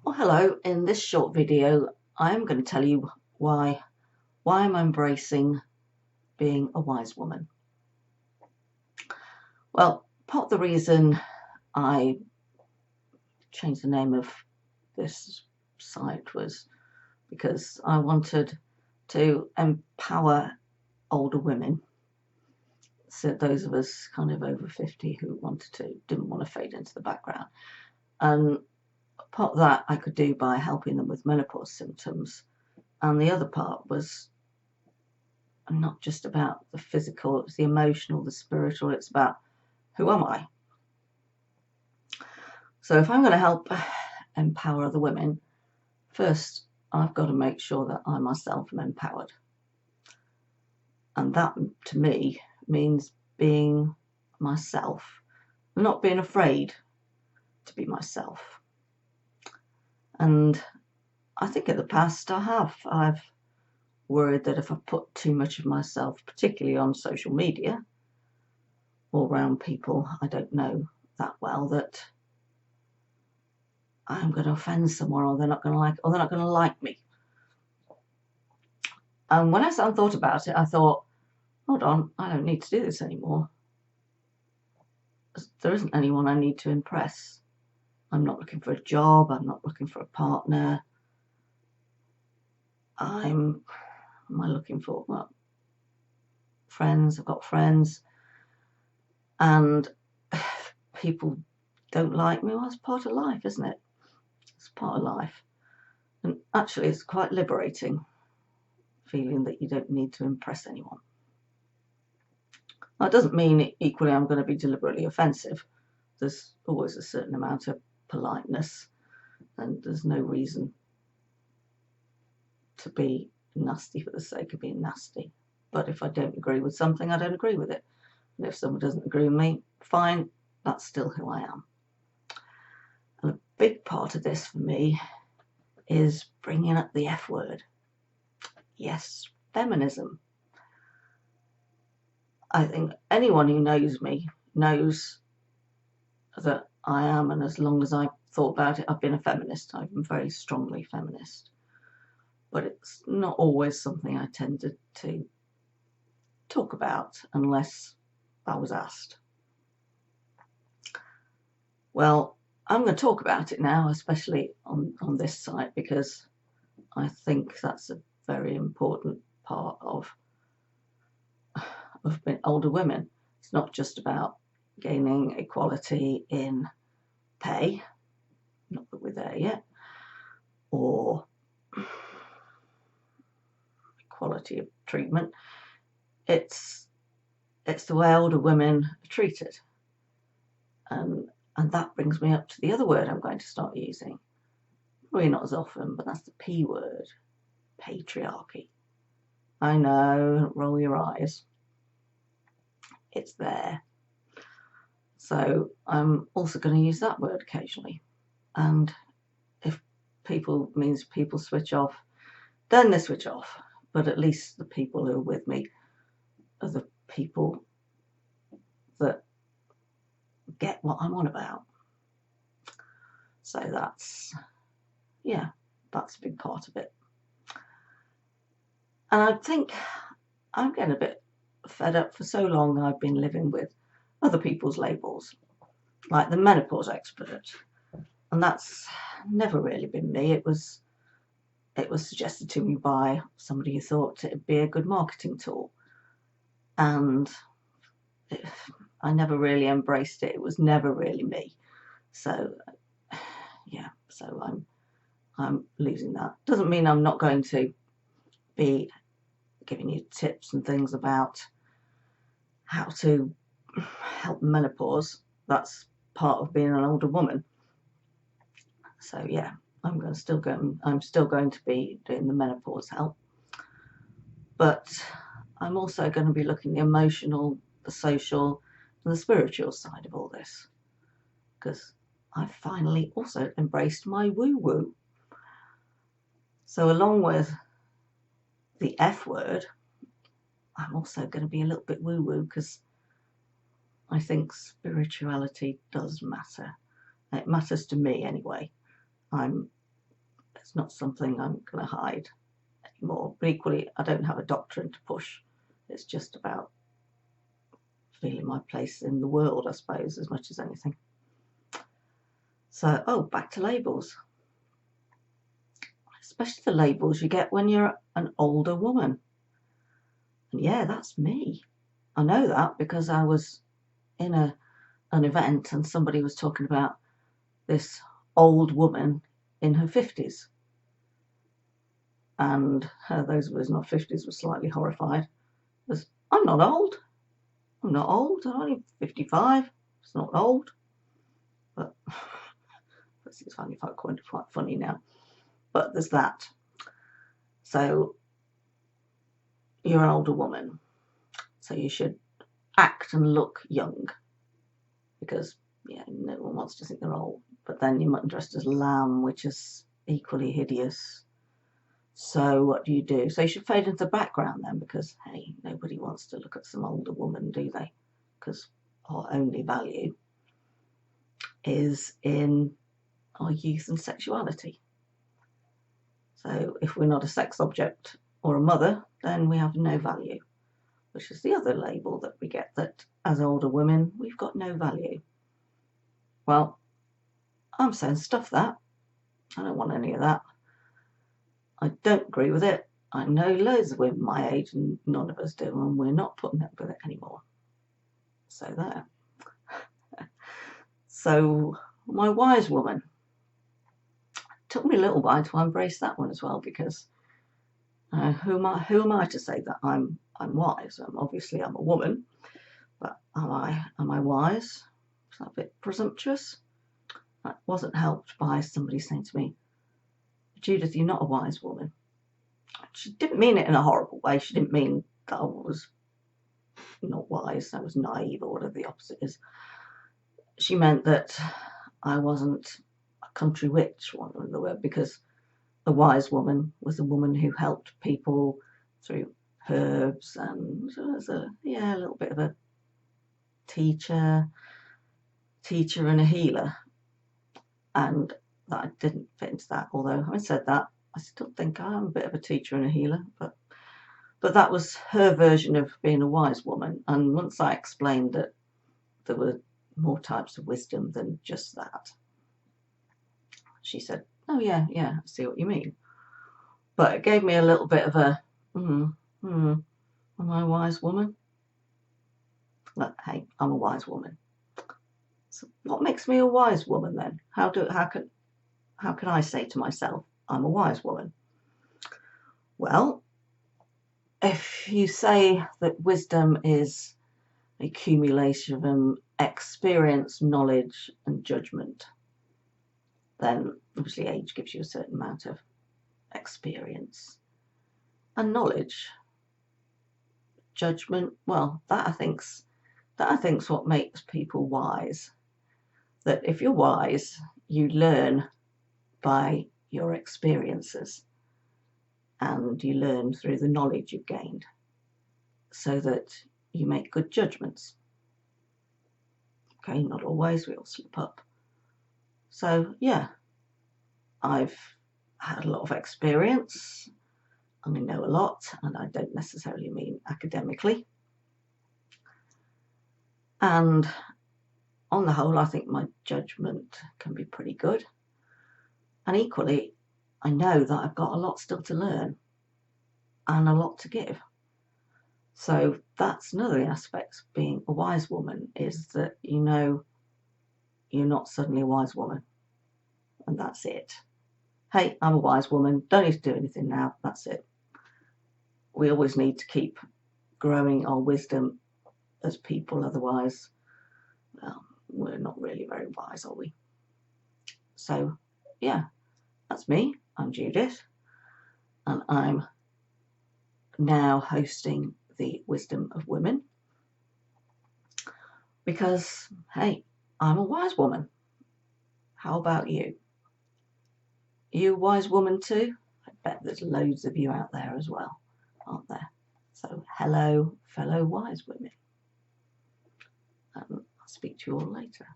Well, hello. In this short video, I'm going to tell you why I'm embracing being a wise woman. Well, part of the reason I changed the name of this site was because I wanted to empower older women, so those of us kind of over 50 who didn't want to fade into the background. And part of that I could do by helping them with menopause symptoms, and the other part was not just about the physical, it's the emotional, the spiritual, it's about who am I? So if I'm going to help empower other women, first I've got to make sure that I myself am empowered. And that to me means being myself, not being afraid to be myself. And I think in the past I've worried that if I put too much of myself, particularly on social media or around people I don't know that well, that I'm going to offend someone, or they're not going to like me. And when I sat and thought about it, I thought, hold on, I don't need to do this anymore. There isn't anyone I need to impress. I'm not looking for a job. I'm not looking for a partner. Am I looking for, well, friends? I've got friends. And if people don't like me, well, it's part of life, isn't it? It's part of life. And actually, it's quite liberating, feeling that you don't need to impress anyone. That doesn't mean equally I'm going to be deliberately offensive. There's always a certain amount of politeness, and there's no reason to be nasty for the sake of being nasty. But if I don't agree with something, I don't agree with it. And if someone doesn't agree with me, fine, that's still who I am. And a big part of this for me is bringing up the F word. Yes, feminism. I think anyone who knows me knows that I am, and as long as I've thought about it, I've been a feminist. I've been very strongly feminist. But it's not always something I tended to talk about unless I was asked. Well, I'm going to talk about it now, especially on this site, because I think that's a very important part of being older women. It's not just about gaining equality in pay, not that we're there yet, or equality of treatment. It's the way older women are treated. And that brings me up to the other word I'm going to start using. Probably not as often, but that's the P word, patriarchy. I know, roll your eyes. It's there. So I'm also going to use that word occasionally. And if people means people switch off, then they switch off. But at least the people who are with me are the people that get what I'm on about. So that's a big part of it. And I think I'm getting a bit fed up. For so long I've been living with other people's labels, like the menopause expert, and that's never really been me. It was suggested to me by somebody who thought it'd be a good marketing tool, and I never really embraced it. It was never really me. So yeah, so I'm losing that. Doesn't mean I'm not going to be giving you tips and things about how to help menopause. That's part of being an older woman. So yeah, I'm still going to be doing the menopause help, but I'm also going to be looking at the emotional, the social, and the spiritual side of all this, because I've finally also embraced my woo-woo. So along with the F word, I'm also going to be a little bit woo-woo, because I think spirituality does matter. It matters to me anyway. I'm It's not something I'm going to hide anymore. But equally, I don't have a doctrine to push. It's just about feeling my place in the world, I suppose, as much as anything. So, oh, back to labels. Especially the labels you get when you're an older woman. And yeah, that's me. I know that because I was in an event and somebody was talking about this old woman in her 50s. And those of us in our 50s were slightly horrified. Because I'm not old. I'm not old. I'm only 55. It's not old. But it's funny if I find it quite funny now. But there's that. So you're an older woman. So you should act and look young. Because, yeah, no one wants to think they're old. But then you're dressed as lamb, which is equally hideous. So what do? So you should fade into the background then, because, hey, nobody wants to look at some older woman, do they? Because our only value is in our youth and sexuality. So if we're not a sex object or a mother, then we have no value, which is the other label that we get, that as older women, we've got no value. Well, I'm saying stuff that. I don't want any of that. I don't agree with it. I know loads of women my age and none of us do, and we're not putting up with it anymore. So there. So my wise woman. It took me a little while to embrace that one as well, because who am I to say that I'm wise? Obviously I'm a woman, but am I wise? Is that a bit presumptuous? That wasn't helped by somebody saying to me, Judith, you're not a wise woman. She didn't mean it in a horrible way. She didn't mean that I was not wise, I was naive, or whatever the opposite is. She meant that I wasn't a country witch, one of the word, because a wise woman was a woman who helped people through herbs and was a little bit of a teacher and a healer. And that I didn't fit into that, although having said that, I still think I'm a bit of a teacher and a healer, but that was her version of being a wise woman. And once I explained that there were more types of wisdom than just that, she said, oh yeah, I see what you mean. But it gave me a little bit of a, am I a wise woman? Look, hey, I'm a wise woman. So what makes me a wise woman then? How can I say to myself, I'm a wise woman? Well, if you say that wisdom is accumulation of experience, knowledge and judgment, then obviously age gives you a certain amount of experience and knowledge. Judgment, well, that I think's what makes people wise. That if you're wise, you learn by your experiences and you learn through the knowledge you've gained, so that you make good judgments. Okay, not always, we all slip up. So yeah, I've had a lot of experience and I know a lot, and I don't necessarily mean academically. And on the whole, I think my judgment can be pretty good. And equally, I know that I've got a lot still to learn and a lot to give. So that's another aspect of being a wise woman, is that you know you're not suddenly a wise woman and that's it. Hey, I'm a wise woman, don't need to do anything now, that's it. We always need to keep growing our wisdom as people, otherwise, well, we're not really very wise, are we? So yeah, that's me. I'm Judith, and I'm now hosting the Wisdom of Women, because hey, I'm a wise woman. How about you? Are you a wise woman too? I bet there's loads of you out there as well, aren't there? So hello, fellow wise women. I'll speak to you all later.